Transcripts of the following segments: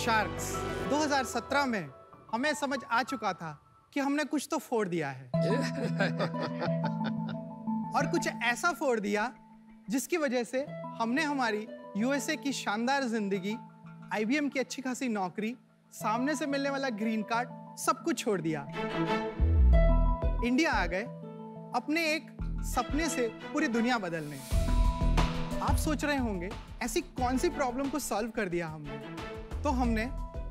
Sharks 2017 में हमें समझ आ चुका था कि हमने कुछ तो फोड़ दिया है और कुछ ऐसा फोड़ दिया जिसकी वजह से हमने हमारी यूएसए की शानदार जिंदगी, आईबीएम की अच्छी खासी नौकरी, सामने से मिलने वाला ग्रीन कार्ड, सब कुछ छोड़ दिया। इंडिया आ गए अपने एक सपने से पूरी दुनिया बदलने। आप सोच रहे होंगे ऐसी कौन सी प्रॉब्लम को सॉल्व कर दिया हमने। तो हमने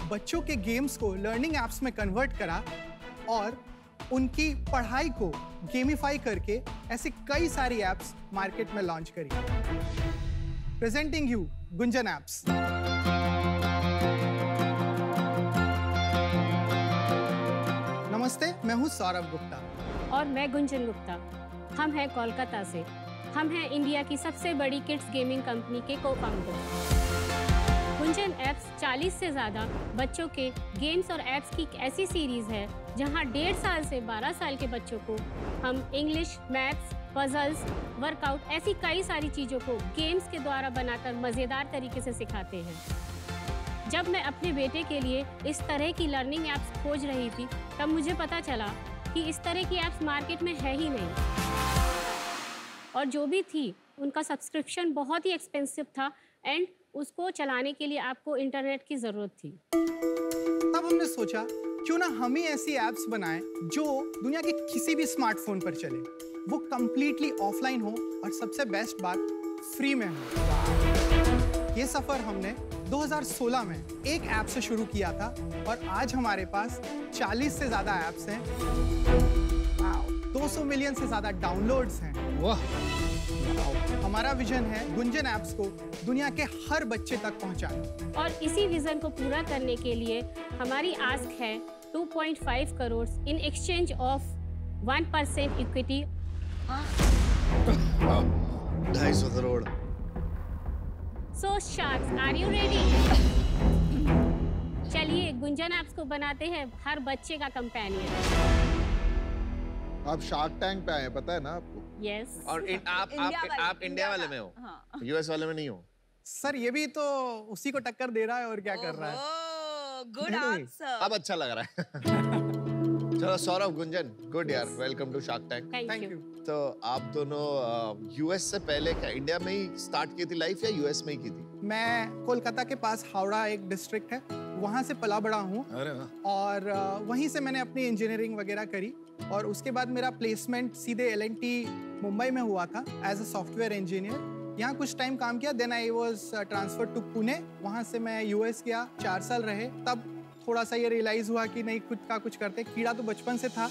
बच्चों के गेम्स को लर्निंग एप्स में कन्वर्ट करा और उनकी पढ़ाई को गेमिफाई करके ऐसी कई सारी एप्स मार्केट में लॉन्च करी। Presenting you Gunjan apps. नमस्ते, मैं हूं सौरभ गुप्ता और मैं गुंजन गुप्ता। हम हैं कोलकाता से। हम हैं इंडिया की सबसे बड़ी किड्स गेमिंग कंपनी के को-फाउंडर। गुंजन एप्स 40 से ज़्यादा बच्चों के गेम्स और एप्स की एक ऐसी सीरीज़ है जहां 1.5 साल से 12 साल के बच्चों को हम इंग्लिश, मैथ्स, पजल्स, वर्कआउट, ऐसी कई सारी चीज़ों को गेम्स के द्वारा बनाकर मज़ेदार तरीके से सिखाते हैं। जब मैं अपने बेटे के लिए इस तरह की लर्निंग एप्स खोज रही थी तब मुझे पता चला कि इस तरह की एप्स मार्केट में है ही नहीं, और जो भी थी उनका सब्सक्रिप्शन बहुत ही एक्सपेंसिव था एंड उसको चलाने के लिए आपको इंटरनेट की ज़रूरत थी। तब हमने सोचा क्यों ना हम ही ऐसी एप्स बनाएं जो दुनिया के किसी भी स्मार्टफोन पर चले, वो कंप्लीटली ऑफलाइन हो और सबसे बेस्ट बात फ्री में हो। ये सफ़र हमने 2016 में एक ऐप से शुरू किया था और आज हमारे पास 40 से ज़्यादा ऐप्स हैं, 200 मिलियन से ज़्यादा डाउनलोड्स हैं। वाह! हमारा विजन है गुंजन एप्स को दुनिया के हर बच्चे तक पहुंचाना। और इसी विजन को पूरा करने के लिए हमारी आस्क है 2.5 crore in exchange of 1% equity. 250 crore. So sharks, are you ready? चलिए गुंजन एप्स को बनाते हैं हर बच्चे का कंपेनियन। आप शार्क टैंक पे आए हैं, पता है ना आपको? यस। और आप इंडिया वाले में हो, यूएस वाले में नहीं हो। सर ये भी तो उसी को टक्कर दे रहा है और क्या कर रहा है। Good answer. अब अच्छा लग रहा है। चलो सौरभ, गुंजन, गुड यार, welcome to Shark Tank. Thank you. तो आप दोनों यूएस से पहले क्या इंडिया में ही स्टार्ट की थी लाइफ या यूएस में ही की थी? मैं कोलकाता के पास हावड़ा एक डिस्ट्रिक्ट है, वहाँ से पला बड़ा हूँ और वहीं से मैंने अपनी इंजीनियरिंग वगैरह करी और उसके बाद मेरा प्लेसमेंट सीधे L&T मुंबई में हुआ था एज अ सॉफ्टवेयर इंजीनियर। यहाँ कुछ टाइम काम किया, then I was transferred to Pune. वहाँ से मैं यूएस गया, 4 साल रहे। तब थोड़ा सा ये रियलाइज़ हुआ कि नहीं, खुद का कुछ करते। कीड़ा तो बचपन से था।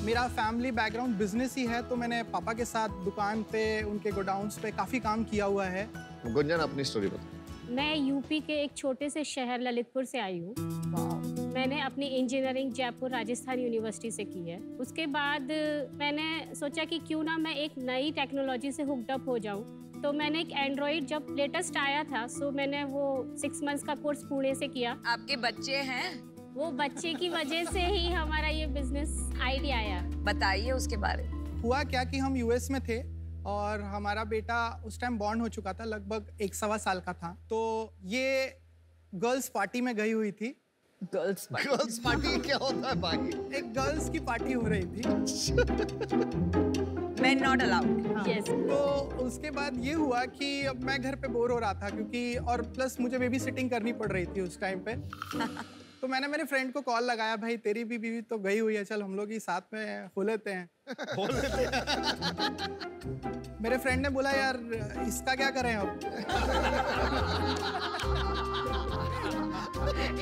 मेरा फैमिली बैकग्राउंड बिजनेस ही है, तो मैंने पापा के साथ दुकान पे, उनके गोडाउन्स पे काफ़ी काम किया हुआ है। गुंजन अपनी स्टोरी बता। मैं यूपी के एक छोटे से शहर ललितपुर से आई हूँ। मैंने अपनी इंजीनियरिंग जयपुर राजस्थान यूनिवर्सिटी से की है। उसके बाद मैंने सोचा कि क्यों ना मैं एक नई टेक्नोलॉजी से हुक्ड अप हो जाऊँ। तो मैंने एक एंड्रॉइड जब लेटेस्ट आया था, सो मैंने वो 6 मंथ्स का कोर्स पुणे से किया। आपके बच्चे हैं? वो बच्चे की वजह से ही हमारा ये बिजनेस आइडिया आया। बताइए उसके बारे में। हुआ क्या कि हम यूएस में थे और हमारा बेटा उस टाइम बॉर्न हो चुका था, लगभग 1-1.25 साल का था। तो ये गर्ल्स पार्टी में गई हुई थी। गर्ल्स पार्टी क्या होता है भाई? एक गर्ल्स की पार्टी हो रही थी। Men not allowed। Yes। तो उसके बाद ये हुआ कि अब मैं घर पे बोर हो रहा था क्योंकि, और प्लस मुझे बेबी सिटिंग करनी पड़ रही थी उस टाइम पे। तो मैंने मेरे फ्रेंड को कॉल लगाया, भाई तेरी भी बीवी तो गई हुई है, चल हम लोग ही साथ में हो लेते हैं। मेरे फ्रेंड ने बोला यार इसका क्या करें अब?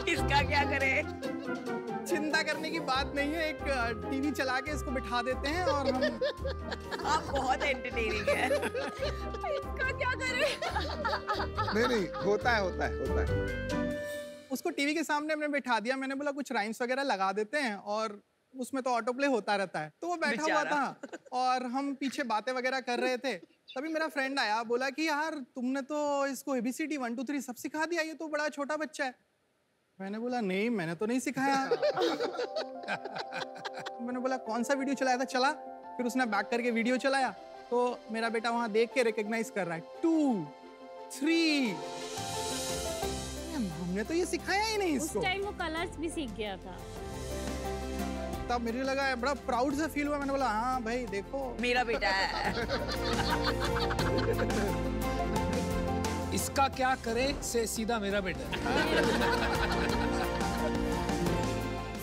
इसका क्या करें? चिंता करने की बात नहीं है, एक टीवी चला के इसको बिठा देते हैं और हम। आप बहुत एंटरटेनिंग है। इसका क्या करें? नहीं, होता है। उसको टीवी के सामने हमने बिठा दिया। मैंने बोला कुछ राइम्स वगैरह लगा देते हैं और उसमें तो ऑटो प्ले होता रहता है। तो वो बैठा हुआ था और हम पीछे बातें वगैरह कर रहे थे। तभी मेरा फ्रेंड आया, बोला कि यार तुमने तो इसको ABCD 1 2 3 सब सिखा दिया, ये तो बड़ा छोटा बच्चा है। मैंने बोला नहीं, मैंने तो नहीं सिखाया। मैंने बोला कौन सा वीडियो चलाया था? चला। फिर उसने बैक करके वीडियो चलाया तो मेरा बेटा वहां देख के रिकॉग्नाइज कर रहा है 2 3। हमने तो ये सिखाया ही नहीं इसको। उस टाइम वो कलर्स भी सीख गया था। तब मुझे लगा बड़ा प्राउड सा फील हुआ, मैंने बोला हाँ भाई देखो मेरा बेटा है। इसका क्या करे से सीधा मेरा बेटा है।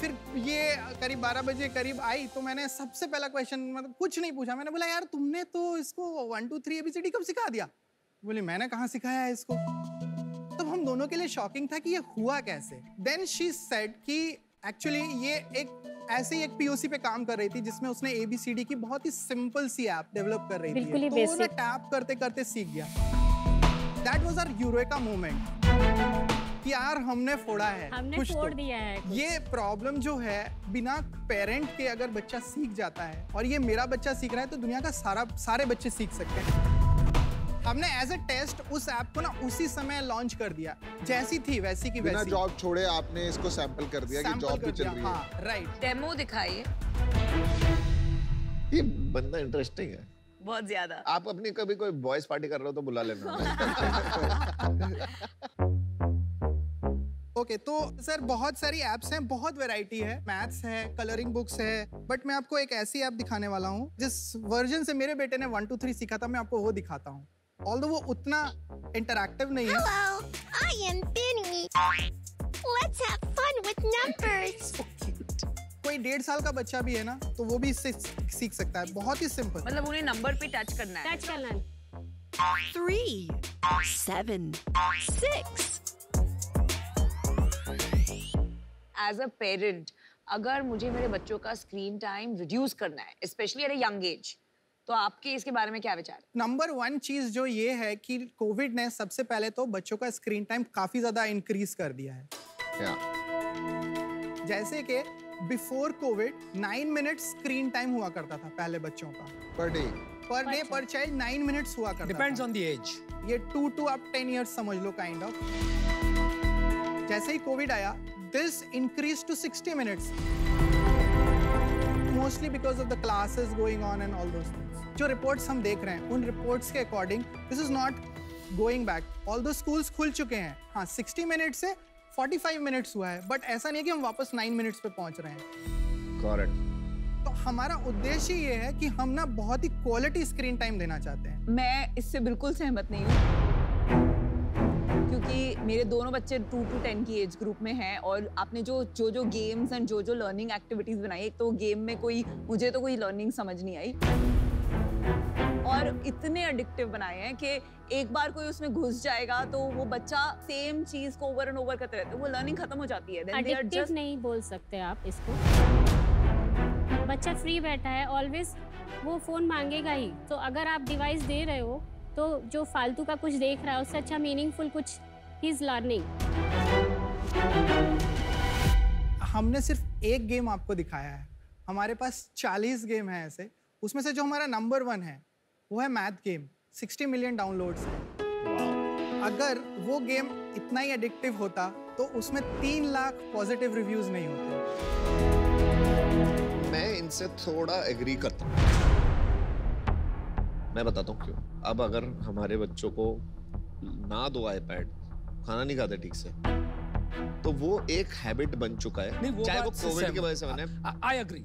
फिर ये करीब 12 बजे करीब आई तो मैंने सबसे पहला क्वेश्चन मतलब कुछ नहीं पूछा, मैंने बोला यार तुमने तो इसको 1 2 3 ABCD कब सिखा दिया? बोली मैंने कहाँ सिखाया है इसको। तब हम दोनों के लिए शॉकिंग था कि ये हुआ कैसे। देन शी सेड कि एक्चुअली ये एक ऐसे ही एक POC पे काम कर रही थी जिसमें उसने ABCD की बहुत ही सिंपल सी ऐप डेवलप कर रही थी, बिल्कुल ही तो वो basic। टैप करते करते सीख गया। That was our eureka moment कि यार हमने फोड़ा है, हमने कुछ फोड़ तो। दिया है कुछ। ये प्रॉब्लम जो है बिना पेरेंट के अगर बच्चा सीख जाता है और ये मेरा बच्चा सीख रहा है तो दुनिया का सारे बच्चे सीख सकते हैं। हमने एज अ टेस्ट उस ऐप को ना उसी समय लॉन्च कर दिया, जैसी थी वैसी की बिना वैसी। जॉब छोड़े आपने इसको सैंपल कर दिया कि Sample जॉब कर भी चल दिया, रही है। हाँ, राइट। डेमो दिखाइए। ये बंदा इंटरेस्टिंग है बहुत ज्यादा। आप अपनी कभी कोई बॉयज पार्टी कर रहे हो तो बुला लेना। ओके तो सर बहुत सारी ऐप्स हैं, बहुत वैरायटी है, मैथ्स है, कलरिंग बुक्स है, बट मैं आपको एक ऐसी ऐप दिखाने वाला हूँ जिस वर्जन से मेरे बेटे ने 1 2 3 सीखा था, मैं आपको वो दिखाता हूँ। ऑल्दो वो उतना इंटरैक्टिव नहीं है। Hello, I am Benny. Let's have fun with numbers. कोई 1.5 साल का बच्चा भी है ना तो वो भी इससे सीख सकता है, बहुत ही सिंपल। मतलब उन्हें नंबर पे टच करना है। टच करना। 3, 7, 6. एज अ पेरेंट अगर मुझे मेरे बच्चों का स्क्रीन टाइम रिड्यूस करना है, specially at a young age, तो आपके इसके बारे में क्या विचार है? नंबर 1 चीज जो ये है कि कोविड ने सबसे पहले तो बच्चों का स्क्रीन टाइम काफी ज्यादा इंक्रीज कर दिया है। जैसे कि before Covid 9 minute screen time हुआ करता था पहले बच्चों का, पर डे पर चाइल्ड 9 मिनट्स हुआ करता डिपेंड्स था। On the age. ये 2 to up 10 years समझ लो काइंड ऑफ। जैसे ही कोविड आया this increase to 60 minutes, mostly because of the classes going on and all those things. जो रिपोर्ट्स हम देख रहे हैं उन रिपोर्ट्स के according this is not going back. Although schools खुल चुके हैं, हाँ 60 मिनट से 45 मिनट्स हुआ है, बट ऐसा नहीं है कि हम वापस 9 मिनट्स पे पहुंच रहे हैं। करेक्ट। तो हमारा उद्देश्य ये है कि हम ना बहुत ही क्वालिटी स्क्रीन टाइम देना चाहते हैं। मैं इससे बिल्कुल सहमत नहीं हूँ, क्योंकि मेरे दोनों बच्चे 2 to 10 की एज ग्रुप में हैं और आपने जो गेम्स एंड जो लर्निंग एक्टिविटीज बनाई, एक तो गेम में मुझे तो कोई लर्निंग समझ नहीं आई और इतने एडिक्टिव बनाए हैं कि एक बार कोई उसमें घुस जाएगा तो वो बच्चा सेम चीज को ओवर एंड ओवर करते रहते हैं, वो लर्निंग खत्म हो जाती है। एडिक्टिव नहीं बोल सकते आप इसको। बच्चा फ्री बैठा है, ऑलवेज वो फोन मांगेगा ही। तो अगर आप डिवाइस दे रहे हो तो जो फालतू का कुछ देख रहा है उससे अच्छा मीनिंगफुल कुछ ही इज लर्निंग। हमने सिर्फ एक गेम आपको दिखाया है, हमारे पास 40 गेम है ऐसे। उसमें से जो हमारा नंबर 1 है वो है मैथ गेम, 60 मिलियन डाउनलोड्स है। अगर वो गेम इतना ही एडिक्टिव होता तो उसमें 3 लाख पॉजिटिव रिव्यूज नहीं होते। मैं इनसे थोड़ा एग्री करता हूँ। मैं बताता हूँ क्यों। अब अगर हमारे बच्चों को ना दो आईपैड, खाना नहीं खाते ठीक से, तो वो एक हैबिट बन चुका है, चाहे वो कोविड की वजह से बने। I agree.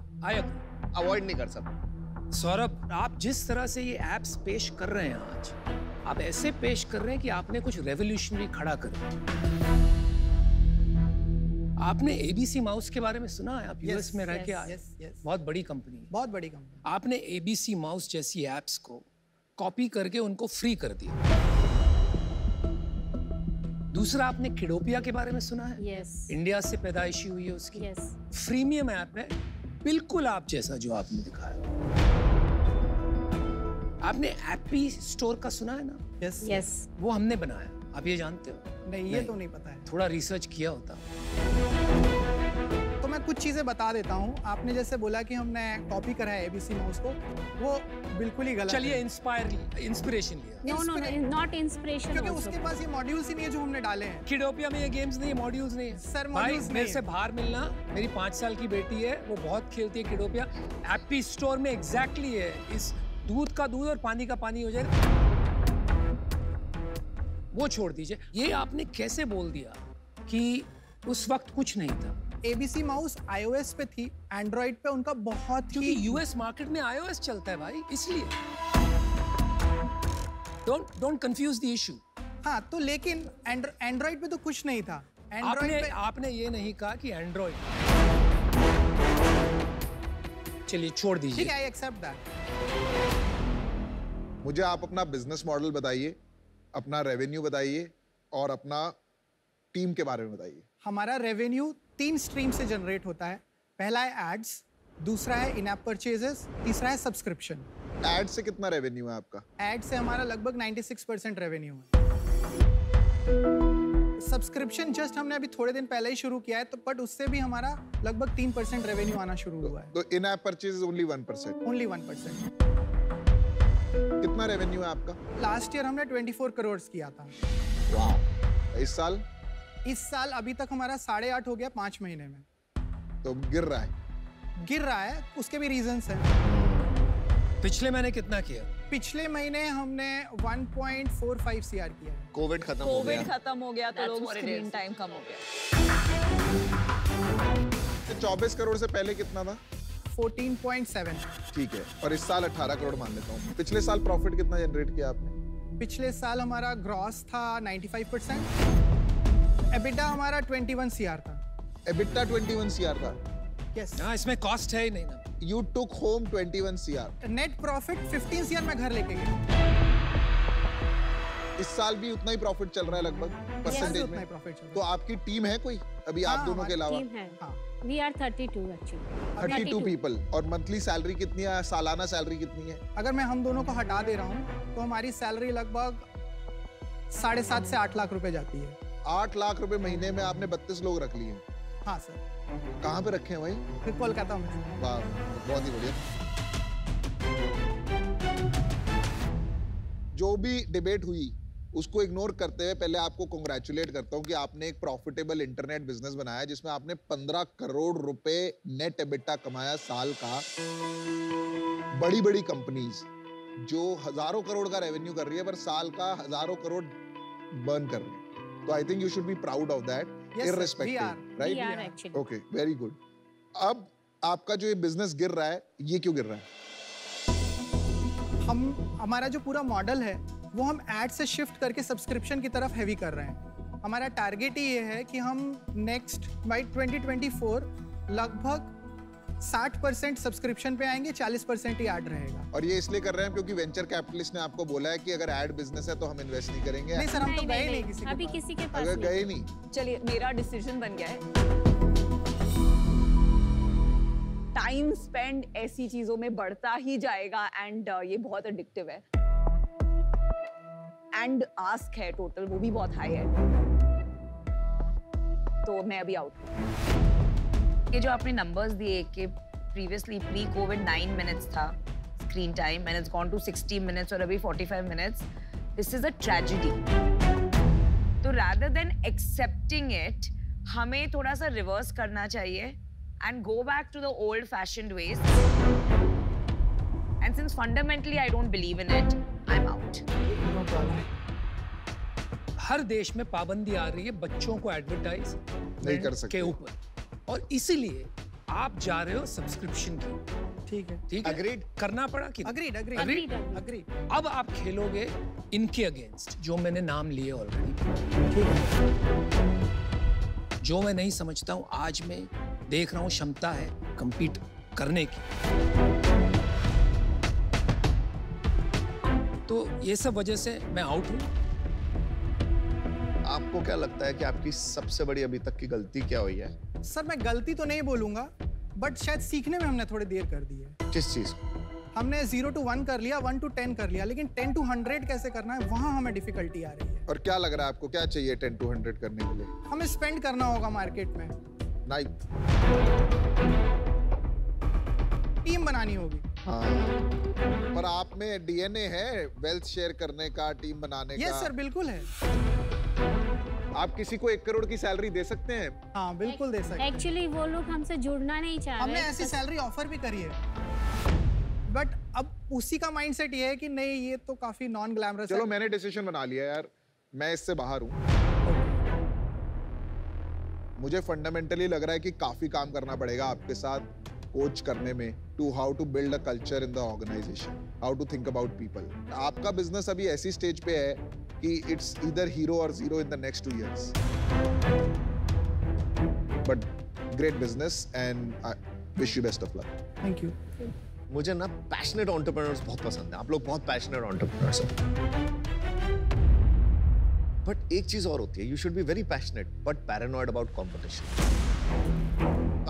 अवॉइड नहीं कर सकता। सौरभ, आप जिस तरह से ये एप्स पेश कर रहे हैं आज, आप ऐसे पेश कर रहे हैं कि आपने कुछ रेवोल्यूशनरी खड़ा कर दिया। आपने ABC माउस के बारे में सुना है? आप यूएस में रह के आए, बहुत बड़ी कंपनी है। बहुत बड़ी कंपनी। आपने ABC माउस जैसी एप्स को कॉपी करके उनको फ्री कर दिया। दूसरा, आपने किडोपिया के बारे में सुना है? यस। इंडिया से पैदाइशी हुई है उसकी। यस। फ्रीमियम ऐप है, बिल्कुल आप जैसा जो आपने दिखाया। आपने एप्पी स्टोर का सुना है ना? यस। यस। वो हमने बनाया, आप ये जानते हो? नहीं, ये तो नहीं पता है। थोड़ा रिसर्च किया होता। तो मैं कुछ चीजें बता देता हूँ। आपने जैसे बोला कि हमने कॉपी करा है ABC माउस को, वो बिल्कुल ही गलत है। चलिए इंस्पिरेशन लिया। No, not inspiration. क्योंकि उसके पास ये मॉड्यूल्स ही नहीं है जो हमने डाले हैं। किडोपिया में ये गेम्स नहीं है, मॉड्यूल्स नहीं है। सर, भाई मॉड्यूल्स मेरे नहीं से है। बाहर मिलना, मेरी 5 साल की बेटी है, वो बहुत खेलती है किडोपिया। एप्पी स्टोर में एग्जैक्टली है, इस दूध का दूध और पानी का पानी हो जाएगा। वो छोड़ दीजिए। ये आपने कैसे बोल दिया कि उस वक्त कुछ नहीं था। ABC माउस iOS पे थी, एंड्रॉइड पे उनका बहुत ही, क्योंकि यूएस मार्केट में iOS चलता है भाई, इसलिए। Don't confuse the issue. हाँ, तो लेकिन एंड्रॉइड पे तो कुछ नहीं था। आपने ये नहीं कहा कि एंड्रॉइड। चलिए छोड़ दीजिए। ठीक है, आई एक्सेप्ट दैट। मुझे आप अपना बिजनेस मॉडल बताइए, अपना रेवेन्यू बताइए और अपना टीम के बारे में बताइए। हमारा रेवेन्यू 3 स्ट्रीम से जनरेट होता है। पहला है एड्स, दूसरा है इन ऐप परचेजेस, तीसरा है सब्सक्रिप्शन। एड से कितना रेवेन्यू है आपका? एड से हमारा लगभग 96% रेवेन्यू है। सब्सक्रिप्शन जस्ट हमने अभी थोड़े दिन पहले ही शुरू किया है, तो बट उससे भी हमारा लगभग 3% रेवेन्यू आना शुरू हुआ है। तो इन ऐप परचेज ओनली 1%? ओनली 1%। कितना रेवेन्यू है आपका? लास्ट ईयर हमने 24 करोड़ किया था। वाह। इस साल? इस साल अभी तक हमारा 8.5 हो गया 5 महीने में। तो गिर रहा है? गिर रहा है, उसके भी रीजंस हैं। पिछले महीने कितना किया? पिछले महीने हमने 1.45 CR किया है। कोविड खत्म हो गया तो लोग स्क्रीन टाइम कम हो गया। 24 करोड़ से पहले कितना था? 14.7। ठीक है, और इस साल 18 करोड़ मान लेता हूँ। पिछले साल प्रॉफिट कितना जनरेट किया आपने? पिछले साल हमारा ग्रॉस था 95%। एबिटा हमारा 21 CR था। एबिटा 21 CR था? यस। हाँ, इसमें कॉस्ट है ही नहीं ना। You took home 21 CR। Net profit 15 CR में घर लेके गए। इस साल भी उतना ही प्रॉफिट चल रहा है लगभग परसेंटेज में? तो आपकी टीम है कोई अभी? आप दोनों के अलावा? We are 32 actually। 32 पीपल। और मंथली सैलरी कितनी है, सालाना सैलरी कितनी है? अगर मैं हम दोनों को हटा दे रहा हूँ तो हमारी सैलरी लगभग 7.5 से 8 लाख रुपए जाती है। 8 लाख रुपए महीने में आपने 32 लोग रख लिए? हाँ सर। कहाँ पे रखे हैं भाई? फिर कोलकाता में। वाह, बहुत ही बढ़िया। जो भी डिबेट हुई उसको इग्नोर करते हुए पहले आपको कांग्रेचुलेट करता हूं कि आपने एक प्रॉफिटेबल इंटरनेट बिजनेस बनाया जिसमें आपने 15 करोड़ रुपए नेट एबिटा कमाया साल का। बड़ी बड़ी कंपनीज जो हजारों करोड़ का रेवेन्यू कर रही है पर साल का हजारों करोड़ बर्न कर रही है, तो I think you should be proud of that. Irrespective, right? Okay, very good. अब आपका जो ये बिजनेस गिर रहा है, ये क्यों गिर रहा है? हमारा जो पूरा मॉडल है वो हम एड से शिफ्ट करके सब्सक्रिप्शन की तरफ हैवी कर रहे हैं। हमारा टारगेट ही ये है कि हम नेक्स्ट बाय 2024 लगभग 60% सब्सक्रिप्शन पे आएंगे, 40% ही ऐड रहेगा। और ये इसलिए कर रहे हैं क्योंकि वेंचर कैपिटलिस्ट ने आपको बोला है कि अगर ऐड बिजनेस है तो हम इन्वेस्ट नहीं करेंगे? नहीं सर, हम तो गए नहीं किसी अभी किसी के पास। अगर गए नहीं, चलिए मेरा डिसीजन बन गया है। टाइम स्पेंड ऐसी चीजों में बढ़ता ही जाएगा एंड ये बहुत एडिक्टिव है एंड आस्क है टोटल वो भी बहुत हाई है, तो मैं अभी आउट। ये जो आपने नंबर्स दिए कि प्रीवियसली प्री कोविड 9 मिनट्स था screen time and it's gone to 60 minutes और अभी 45 minutes, this is a tragedy. तो रादर देन एक्सेप्टिंग इट, हमें थोड़ा सा रिवर्स करना चाहिए and go back to the old fashioned ways, and since fundamentally I don't believe in it, I'm out. No problem. हर देश में पाबंदी आ रही है बच्चों को एडवर्टाइज नहीं कर सकते के ऊपर, और इसीलिए आप जा रहे हो सब्सक्रिप्शन की। ठीक है, ठीक है, अग्रीड करना पड़ा कि अग्रीड। अब आप खेलोगे इनके अगेंस्ट जो मैंने नाम लिए ऑलरेडी। ठीक है, जो मैं नहीं समझता हूं, आज मैं देख रहा हूं क्षमता है compete करने की। तो ये सब वजह से मैं आउट हूं। आपको क्या लगता है कि आपकी सबसे बड़ी अभी तक की गलती क्या हुई है? सर मैं गलती तो नहीं बोलूंगा, बट शायद सीखने में हमने थोड़ी देर कर दी है। किस चीज को? हमने 0 to 1 कर लिया, 1 to 10 कर लिया, लेकिन 10 to 100 कैसे करना है वहां हमें डिफिकल्टी आ रही है। और क्या लग रहा है आपको, क्या चाहिए 10 to 100 करने के लिए? हमें स्पेंड करना होगा मार्केट में, नहीं, टीम बनानी होगी। हाँ, पर आप में डीएनए है वेल्थ शेयर करने का, टीम बनाने का। यस सर, बिल्कुल है। आप किसी को 1 करोड़ की सैलरी दे सकते हैं? हाँ बिल्कुल दे सकते हैं। एक्चुअली वो लोग हमसे जुड़ना नहीं चाह रहे। हमने ऐसी सैलरी ऑफर भी करी है, बट अब उसी का माइंडसेट ये है कि नहीं, ये तो काफी नॉन ग्लैमरस है। चलो मैंने डिसीजन बना लिया यार, मैं इससे बाहर हूँ। मुझे फंडामेंटली लग रहा है कि काफी काम करना पड़ेगा आपके साथ कोच करने में to how to build a culture in the organisation, how to think about people. आपका बिजनेस अभी ऐसी स्टेज पे है कि इट्स ईदर हीरो और zero in the next 2 years, but great business and I wish you best of luck. Thank you. मुझे ना passionate entrepreneurs बहुत पसंद है। आप लोग बहुत पैशनेट एंटरप्रेन्योर्स हो। बट एक चीज और होती है, you should be very passionate but paranoid about competition.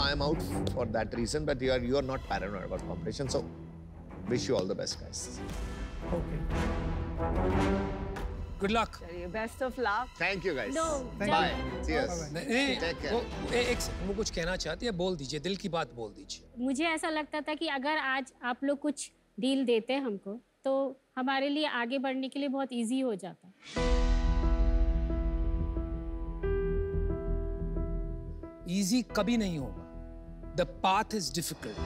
I am out for that reason, but you are not paranoid about competition, so wish you all the best guys. Okay, good luck. चलिए, best of luck. Thank you guys. No, bye, cheers. एक वो कुछ कहना चाहती है, बोल दीजिए, दिल की बात बोल दीजिए। मुझे ऐसा लगता था कि अगर आज आप लोग कुछ डील देते हमको तो हमारे लिए आगे बढ़ने के लिए बहुत इजी हो जाता। इजी कभी नहीं होगा। The path is difficult.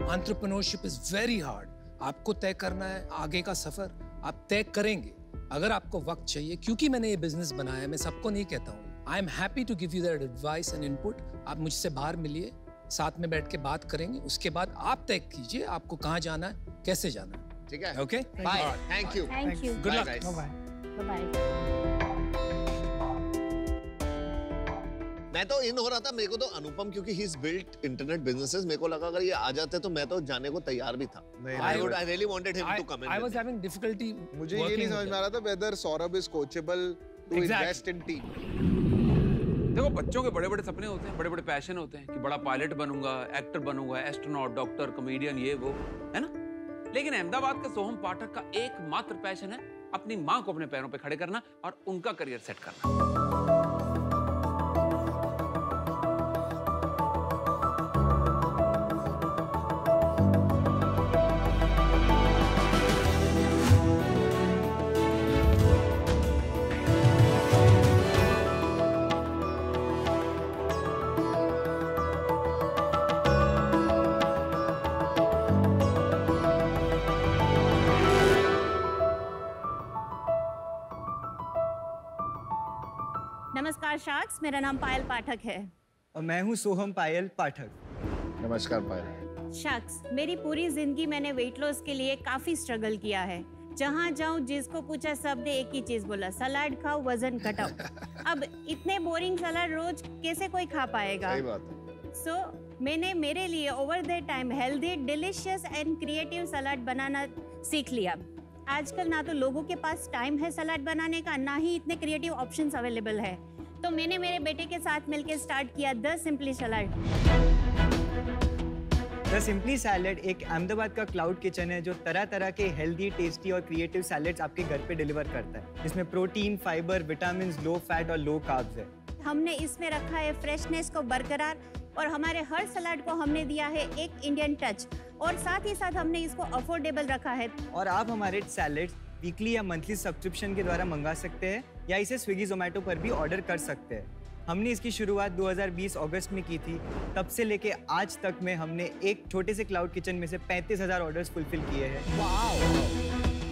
Entrepreneurship is very hard. आपको तय करना है आगे का सफर, आप तय करेंगे। अगर आपको वक्त चाहिए, क्योंकि मैंने ये बिजनेस बनाया है, मैं सबको नहीं कहता हूँ। I am happy to give you that advice and input. आप मुझसे बाहर मिलिए, साथ में बैठ के बात करेंगे, उसके बाद आप तय कीजिए आपको कहाँ जाना है, कैसे जाना है। ठीक है, okay, bye, thank you, thank you, good luck, bye. Bye. मैं तो इन हो रहा था, मेरे को तो अनुपम, क्योंकि he is built internet businesses, मेरे को लगा अगर ये आ जाते तो मैं तो जाने को तैयार भी था। I really wanted him to come in. I was having difficulty. मुझे ये नहीं समझ में आ रहा था whether Saurabh is coachable to invest in team. देखो, बच्चों के बड़े-बड़े सपने होते हैं, बड़े-बड़े पैशन होते हैं कि बड़ा पायलट बनूंगा, एक्टर बनूंगा, एस्ट्रोनॉट, डॉक्टर, कॉमेडियन, ये वो, है ना? लेकिन अहमदाबाद का सोहम पाठक का एकमात्र पैशन है अपनी माँ को अपने पैरों पे खड़े करना और उनका करियर सेट करना। नमस्कार शार्क्स, मेरा नाम पायल पाठक है। और मैं हूँ सोहम पायल पाठक। नमस्कार पायल। शार्क्स, मेरी पूरी जिंदगी मैंने वेट लॉस के लिए काफी स्ट्रगल किया है। जहाँ जाऊँ जिसको पूछा सब ने एक ही चीज बोला, सलाद खाओ वजन घटाओ। अब इतने बोरिंग सलाद रोज कैसे कोई खा पाएगा? सही बात है। सो मैंने मेरे लिए over the time healthy, delicious and creative salad बनाना सीख लिया। आजकल ना तो लोगों के पास टाइम है सलाद बनाने का, ना ही इतने क्रिएटिव ऑप्शंस अवेलेबल है। तो मैंने मेरे बेटे के साथ मिलकर स्टार्ट किया the simply salad. The simply salad एक अहमदाबाद का क्लाउड किचन है जो तरह तरह के हेल्दी, टेस्टी और क्रिएटिव सैलेड्स आपके घर पे डिलीवर करता है। इसमें protein, fibre, vitamin, low fat और लो कार्ब्स है। हमने इसमें रखा है फ्रेशनेस को बरकरार और हमारे हर सलाद को हमने दिया है एक इंडियन टच और साथ ही साथ हमने इसको अफोर्डेबल रखा है। और आप हमारे सैलेड्स वीकली या मंथली सब्सक्रिप्शन के द्वारा मंगा सकते हैं या इसे स्विगी जोमेटो पर भी ऑर्डर कर सकते हैं। हमने इसकी शुरुआत 2020 अगस्त में की थी। तब से लेके आज तक में हमने एक छोटे से क्लाउड किचन में से 35,000 ऑर्डर्स फुलफिल किए हैं।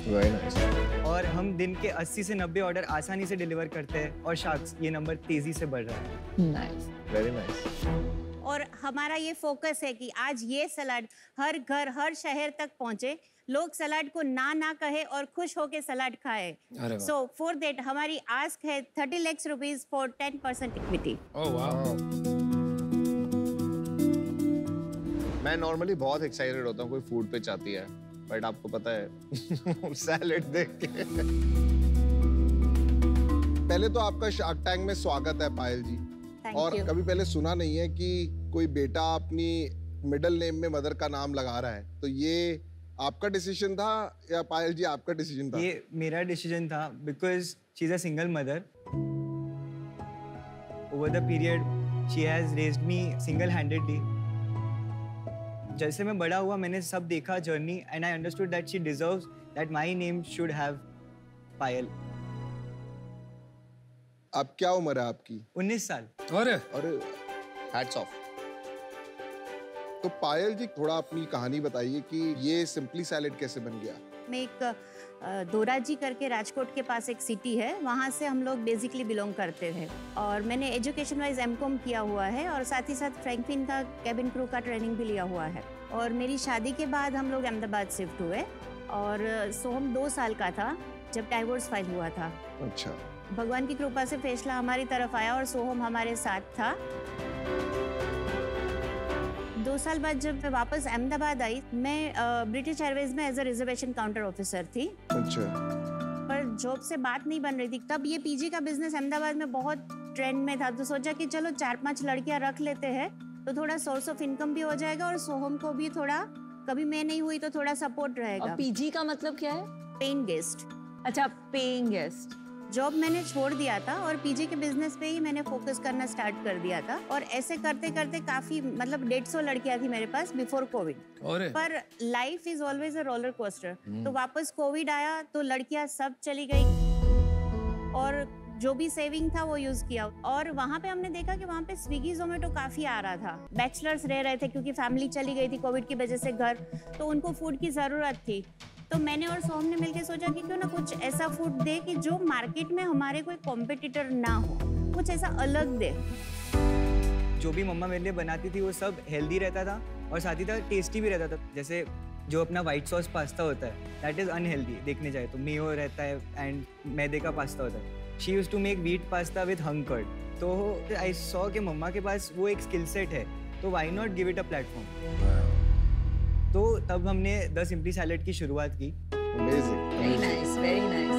Very nice. और हम दिन के 80 से 90 ऑर्डर आसानी से डिलीवर करते हैं और शार्क्स ये नंबर तेजी से बढ़ रहा है। Nice, very nice. और हमारा ये फोकस है कि आज ये सलाद हर घर, हर शहर तक पहुंचे, लोग सलाद को ना कहे और खुश होके सलाद खाए। सो फॉर दैट हमारी आस्क है 30 lakh rupees for 10% equity. Oh wow. मैं नॉर्मली बहुत एक्साइटेड होता हूँ कोई फूड पे चाहती है, बट आपको पता है सैलेड देख के। पहले तो आपका शार्क टैंक में स्वागत है पायल जी। और कभी पहले सुना नहीं है कि कोई बेटा अपनी मिडिल नेम में मदर का नाम लगा रहा है, तो ये आपका डिसीजन था या पायल जी आपका डिसीजन था? ये मेरा डिसीजन था because she is a single mother. Over the period she has raised me single handedly. जैसे मैं बड़ा हुआ मैंने सब देखा journey and I understood that she deserves that my name should have Payal. अब क्या उम्र है आपकी? 19 साल। अरे हैट्स ऑफ। तो पायल जी थोड़ा अपनी कहानी बताइए कि ये सिंपली सैलेड कैसे बन गया? में एक दोराजी करके राजकोट के पास एक सिटी है, वहाँ से हम लोग बेसिकली बिलोंग करते थे। और मैंने एजुकेशन वाइज एमकॉम किया हुआ है और साथ ही साथ फ्रैंकलिन का कैबिन क्रू का ट्रेनिंग भी लिया हुआ है। और मेरी शादी के बाद हम लोग अहमदाबाद शिफ्ट हुए और सोहम 2 साल का था जब डाइवोर्स फाइल हुआ था। अच्छा। भगवान की कृपा से फैसला हमारी तरफ आया और सोहम हमारे साथ था। 2 साल बाद जब मैं वापस अहमदाबाद आई, मैं ब्रिटिश एयरवेज में as a reservation counter officer थी। अच्छा। पर जॉब से बात नहीं बन रही थी। तब ये पीजी का बिजनेस अहमदाबाद में बहुत ट्रेंड में था, तो सोचा कि चलो 4-5 लड़कियां रख लेते हैं तो थोड़ा सोर्स ऑफ इनकम भी हो जाएगा और सोहम को भी थोड़ा, कभी मैं नहीं हुई तो थोड़ा सपोर्ट रहेगा। और पीजी का मतलब क्या है? Paying guest. अच्छा, पेइंग गेस्ट। जॉब मैंने छोड़ दिया था और पीजी के बिजनेस पे ही मैंने फोकस करना स्टार्ट कर दिया था। और ऐसे करते करते काफी, मतलब 150 लड़कियां थी मेरे पास बिफोर कोविड। पर life is always a roller coaster. तो वापस कोविड आया तो लड़कियां सब चली गई और जो भी सेविंग था वो यूज किया। और वहाँ पे हमने देखा कि वहाँ पे स्विगी जोमेटो काफी आ रहा था। बैचलर्स रह रहे थे क्योंकि फैमिली चली गई थी कोविड की वजह से घर, तो उनको फूड की जरूरत थी। तो मैंने और सोहम ने मिलकर सोचा कि क्यों ना कुछ ऐसा फूड दे कि जो मार्केट में हमारे कोई कॉम्पिटिटर ना हो, कुछ ऐसा अलग दे। जो भी मम्मा मेरे लिए बनाती थी वो सब हेल्दी रहता था और साथ ही साथ टेस्टी भी रहता था। जैसे जो अपना व्हाइट सॉस पास्ता होता है, दैट इज अनहेल्दी देखने जाए तो, मेयो रहता है एंड मैदे का पास्ता होता है। She used to make wheat pasta with hung curd. तो आई सॉ कि मम्मा के पास वो एक स्किल सेट है, तो why not give it a platform. तो तब हमने द सिंपली सैलेड की शुरुआत की। Amazing. Very nice, very nice.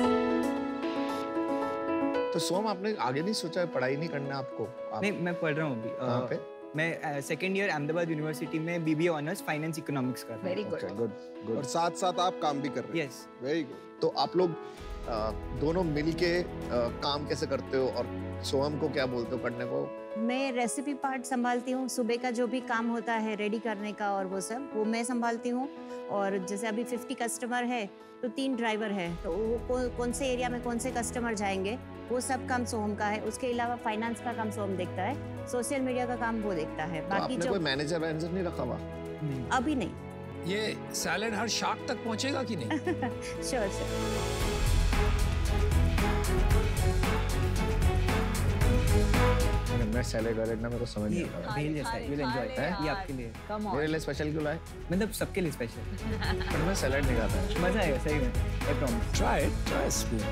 तो सोहम, आपने आगे नहीं सोचा है, पढ़ाई नहीं करना आपको? नहीं, मैं पढ़ रहा हूँ अभी। कहाँ पे? मैं सेकेंड ईयर अहमदाबाद यूनिवर्सिटी में बीबीए ऑनर्स फाइनेंस इकोनॉमिक्स कर रहा हूँ। वेरी गुड, और साथ साथ आप काम भी कर रहे हैं। Yes, very good. तो आप लोग दोनों मिलके काम कैसे करते हो और सोहम को क्या बोलते हो करने को? मैं रेसिपी पार्ट संभालती हूँ, सुबह का जो भी काम होता है रेडी करने का और वो सब वो मैं संभालती हूँ। और जैसे अभी 50 कस्टमर है तो 3 ड्राइवर है, तो वो कौन से एरिया में कौन से कस्टमर जाएंगे वो सब काम सोहम का है। उसके अलावा फाइनेंस का काम सोहम देखता है, सोशल मीडिया का काम वो देखता है। तो बाकी आपने जो कोई मैनेजर नहीं रखा हुआ? अभी नहीं। ये सैलेड हर शार्क तक पहुंचेगा कि नहीं? Sure sure. मैं सैलेड वैलेड ना मेरे को समझ नहीं आता। भेल जैसा है, you'll enjoy it। ये आपके लिए। मेरे लिए स्पेशल क्यों लाए? मतलब सबके लिए स्पेशल। पर मैं सैलेड नहीं खाता। मजा आएगा सही में, I promise. Try a spoon।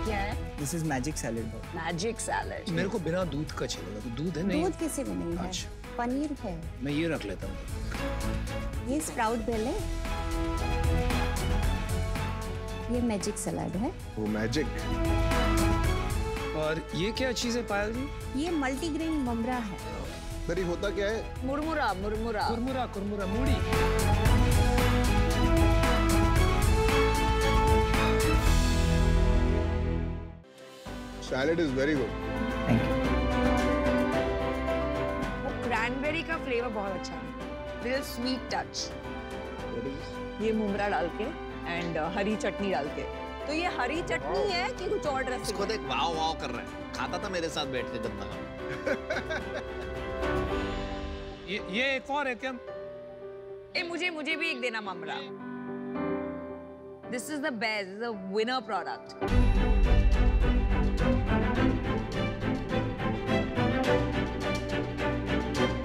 क्या है? This is magic salad. Magic salad. मेरे को बिना दूध का चलेगा। तो दूध है नहीं? दूध किसी में नहीं है। अच्छा। पनीर है। मैं ये रख लेता हूँ। ये स्प्राउट बेल है। ये मैजिक सलाद है। वो मैजिक। और ये क्या चीज़ है पायल जी? ये मल्टीग्रेन ममरा है। दरी होता क्या है? मुरमुरा, मुरमुरा। कुरमुरा, कुरमुरा, मूढ़ी। Salad is very good. Thank you. वो क्रैनबेरी का फ्लेवर बहुत अच्छा है, लिटिल स्वीट टच। ये मुमरा डाल के एंड हरी चटनी डाल के। तो ये हरी चटनी है कि कुछ और ड्रेसिंग? इसको देख, वाव वाव कर रहा है। खाता था मेरे साथ बैठ के गंदा। ये एक और है क्या? मुझे भी एक देना ममरा। This is the best, this is a winner product.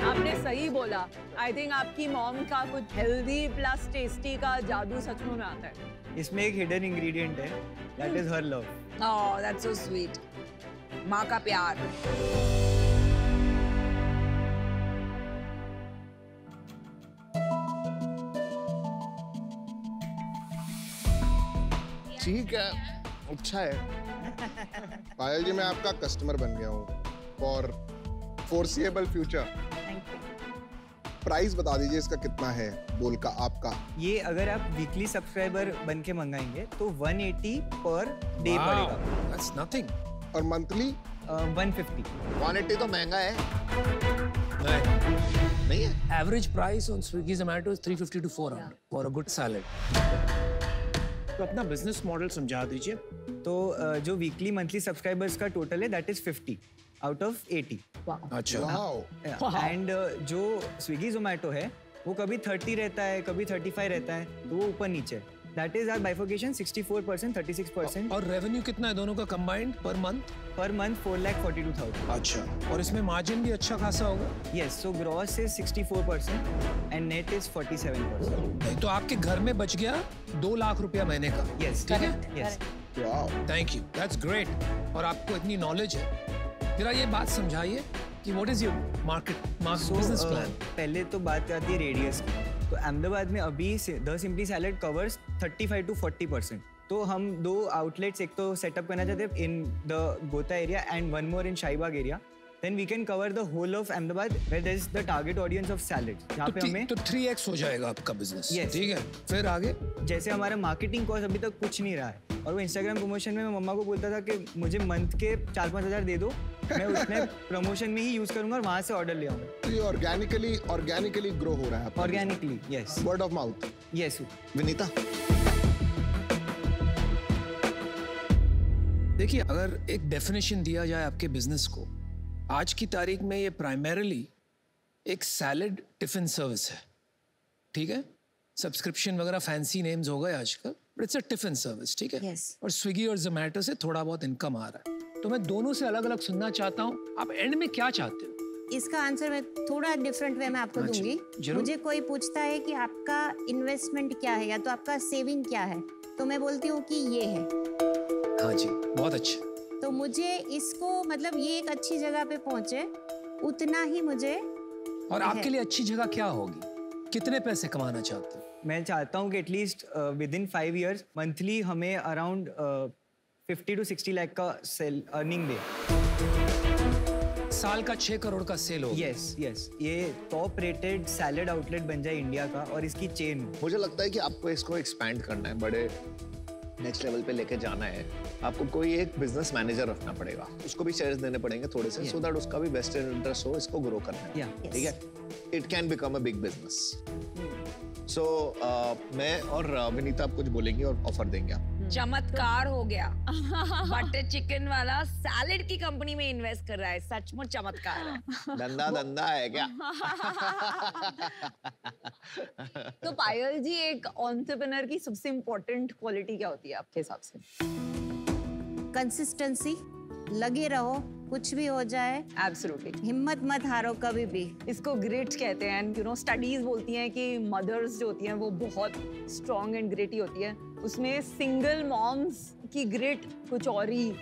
आपने सही बोला। आई थिंक आपकी मॉम का कुछ हेल्दी प्लस टेस्टी का जादू सच में आता है। इसमें एक हिडन इंग्रेडिएंट है, that is her love. Oh, that's so sweet. माँ का प्यार। ठीक है, अच्छा है। पायल जी, मैं आपका कस्टमर बन गया हूँ फॉर फोरसीएबल फ्यूचर। प्राइस बता दीजिए इसका कितना है, बोल का आपका। ये अगर आप वीकली सब्सक्राइबर बन के मंगाएंगे तो 180 पर डे पड़ेगा। That's nothing. और मंथली 150। 180 तो महंगा है। नहीं है? Average price on Swiggy Zomato is 350 to 400 for a good salad. तो अपना बिजनेस मॉडल समझा दीजिए। तो जो वीकली मंथली सब्सक्राइबर्स का टोटल है दैट इज 50 आउट ऑफ 80। अच्छा। वाओ। एंड जो स्विगी जोमेटो है वो कभी 30 रहता है, कभी 35 रहता है, तो वो ऊपर नीचे। That is our bifurcation, 64%, 36%। और रेवेन्यू कितना है दोनों का combined per month? Per month 4,42,000। अच्छा, और इसमें मार्जिन भी अच्छा खासा होगा? Yes, so gross is 64% and net is 47%। तो आपके घर में बच गया 2 लाख रुपया महीने का। Yes, ठीक है? Yes। Wow, thank you, that's great. और आपको इतनी नॉलेज है, जरा ये बात समझाइए कि what is your market business plan? पहले तो बात आती है रेडियस की। तो अहमदाबाद में अभी the simply salad covers 35 to 40%। तो हम 2 आउटलेट्स एक तो सेटअप करना चाहते हैं in the Gota area and 1 more in Shahibaug area. Then we can cover the whole of Ahmedabad where there is the target audience of salads। यहाँ पे हमें तो 3x हो जाएगा आपका बिजनेस। Yes। ठीक है, फिर आगे? जैसे हमारा मार्केटिंग कॉस्ट अभी तक कुछ नहीं रहा है, और वो इंस्टाग्राम प्रमोशन में मैं मम्मा को बोलता था कि मुझे मंथ के 4-5 हज़ार दे दो, मैं उसमें प्रमोशन में ही यूज करूंगा और वहाँ से ऑर्डर ले आऊंगा। तो ये ऑर्गेनिकली ग्रो हो रहा है? Organically, yes. Word of mouth? Yes. Vinita, देखिए, अगर एक डेफिनेशन दिया जाए आपके बिजनेस को, आज की तारीख में ये प्राइमरीली एक सैलेड टिफिन सर्विस है। ठीक है, सब्सक्रिप्शन वगैरह फैंसी नेम्स हो गए आजकल, but it's a tiffin service. ठीक है, और स्विगी और जोमेटो से थोड़ा बहुत इनकम आ रहा है। तो मैं दोनों से अलग अलग सुनना चाहता हूँ, आप एंड में क्या चाहते हो? इसका आंसर मैं थोड़ा डिफरेंट वे में आपको दूंगी। मुझे कोई पूछता है कि आपका इन्वेस्टमेंट क्या है या तो आपका सेविंग क्या है, तो मैं बोलती हूँ कि ये है। हाँ जी, बहुत अच्छा। तो मुझे इसको मतलब ये एक अच्छी जगह पे पहुंचे उतना ही मुझे। और आपके लिए अच्छी जगह क्या होगी? कितने पैसे कमाना चाहते हो? मैं चाहता हूँ कि at least with in 5 years monthly हमें अराउंड 50 to 60 लाख का सेल अर्निंग दे। साल का 6 करोड़ का सेल हो। यस, ये टॉप रेटेड सैलेड आउटलेट बन जाए इंडिया का और इसकी चेन। मुझे लगता है कि आपको इसको एक्सपैंड करना है, बड़े नेक्स्ट लेवल पे लेके जाना है। आपको कोई एक बिजनेस मैनेजर रखना पड़ेगा, उसको भी शेयर्स देने पड़ेंगे थोड़े से, सो दैट उसका भी बेस्ट इंटरेस्ट हो इसको ग्रो करना है। ठीक है, it can become a big business. So मैं और विनीता आप कुछ बोलेंगी और ऑफर देंगे आप। चमत्कार हो गया। बटर चिकन वाला सैलेड की कंपनी में इन्वेस्ट कर रहा है, सचमुच चमत्कार है। धंधा है क्या? तो पायल जी, एक एंटरप्रेन्योर की सबसे इम्पोर्टेंट क्वालिटी क्या होती है आपके हिसाब से? कंसिस्टेंसी, लगे रहो, कुछ भी हो जाए। एब्सोल्युटली, हिम्मत मत हारो कभी भी। इसको ग्रिट कहते हैं। एंड स्टडीज बोलती हैं कि मदर्स जो होती हैं वो बहुत स्ट्रॉन्ग एंड ग्रिटी होती हैं। उसमें सिंगल मॉम्स की ग्रिट कुछ और ही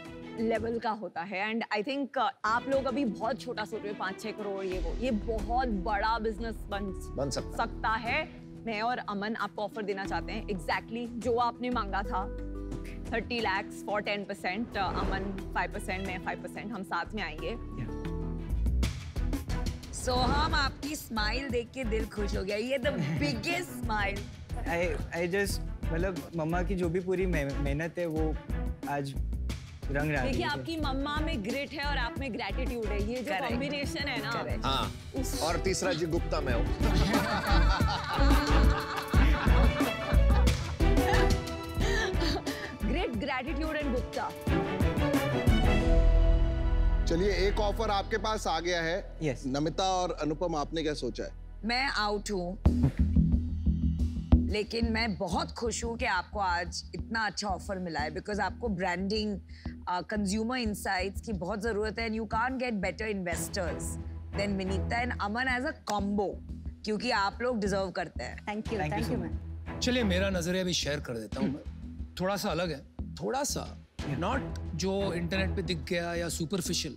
लेवल का होता है। एंड आई थिंक आप लोग अभी बहुत छोटा सोच रहे हो, 5-6 करोड़ ये बहुत बड़ा बिजनेस बन सकता है। मैं और अमन आपको ऑफर देना चाहते हैं एग्जैक्टली जो आपने मांगा था, 30 lakhs for 10%, अमन 5%, मैं 5%, हम साथ में आएंगे। सोहम, आपकी स्माइल देख के दिल खुश हो गया। ये the biggest smile. I just मतलब मम्मा की जो भी पूरी मेहनत है वो आज रंग रहा है। देखिए, आपकी मम्मा में ग्रिट है और आप में ग्रेटिट्यूड है। ये जो कॉम्बिनेशन है ना। हाँ, और तीसरा जी गुप्ता मैं हूँ। Gratitude and Gupta. चलिए, एक ऑफर आपके पास आ गया है। yes. नमिता और अनुपम, आपने क्या सोचा है? मैं आउट हूँ, लेकिन मैं बहुत खुश हूँ कि आपको आज इतना अच्छा ऑफर मिला है, बिकॉज आपको ब्रांडिंग, कंज्यूमर इनसाइट्स की बहुत जरूरत है। And you can't get better investors than Vinita and Aman as a combo, क्योंकि आप लोग डिजर्व करते हैं। Thank you ma'am. चलिए, मेरा नजरिया भी शेयर कर देता हूँ। थोड़ा सा अलग है, थोड़ा सा नॉट जो इंटरनेट पे दिख गया या सुपरफिशियल,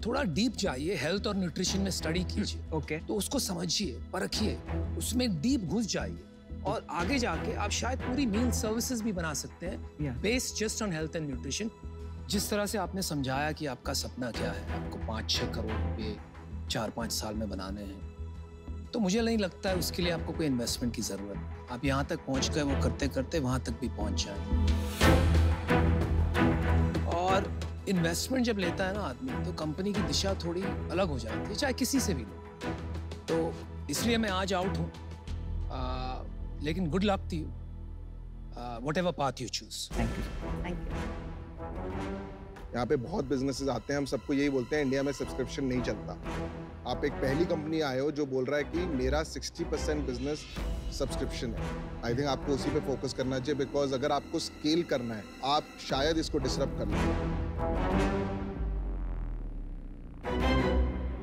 थोड़ा डीप जाइए। हेल्थ और न्यूट्रिशन में स्टडी कीजिए। तो उसको समझिए, परखिए, उसमें डीप घुस जाइए और आगे जाके आप शायद पूरी मील सर्विसेज भी बना सकते हैं based just on health and nutrition. जिस तरह से आपने समझाया कि आपका सपना क्या है, आपको 5-6 करोड़ रुपए 4-5 साल में बनाने हैं, तो मुझे नहीं लगता है उसके लिए आपको कोई इन्वेस्टमेंट की जरूरत। आप यहाँ तक पहुँच गए, वो करते करते वहाँ तक भी पहुँच जाए। और इन्वेस्टमेंट जब लेता है ना आदमी, तो कंपनी की दिशा थोड़ी अलग हो जाती है, चाहे किसी से भी लो। तो इसलिए मैं आज आउट हूँ, लेकिन good luck to you, whatever path you choose. Thank you. यहाँ पे बहुत बिजनेसेस आते हैं, हम सबको यही बोलते हैं इंडिया में सब्सक्रिप्शन नहीं चलता। आप एक पहली कंपनी आए हो जो बोल रहा है कि मेरा 60% बिजनेस सब्सक्रिप्शन है। आई थिंक आपको उसी पे फोकस करना चाहिए, बिकॉज अगर आपको स्केल करना है आप शायद इसको डिसरप्ट कर लो।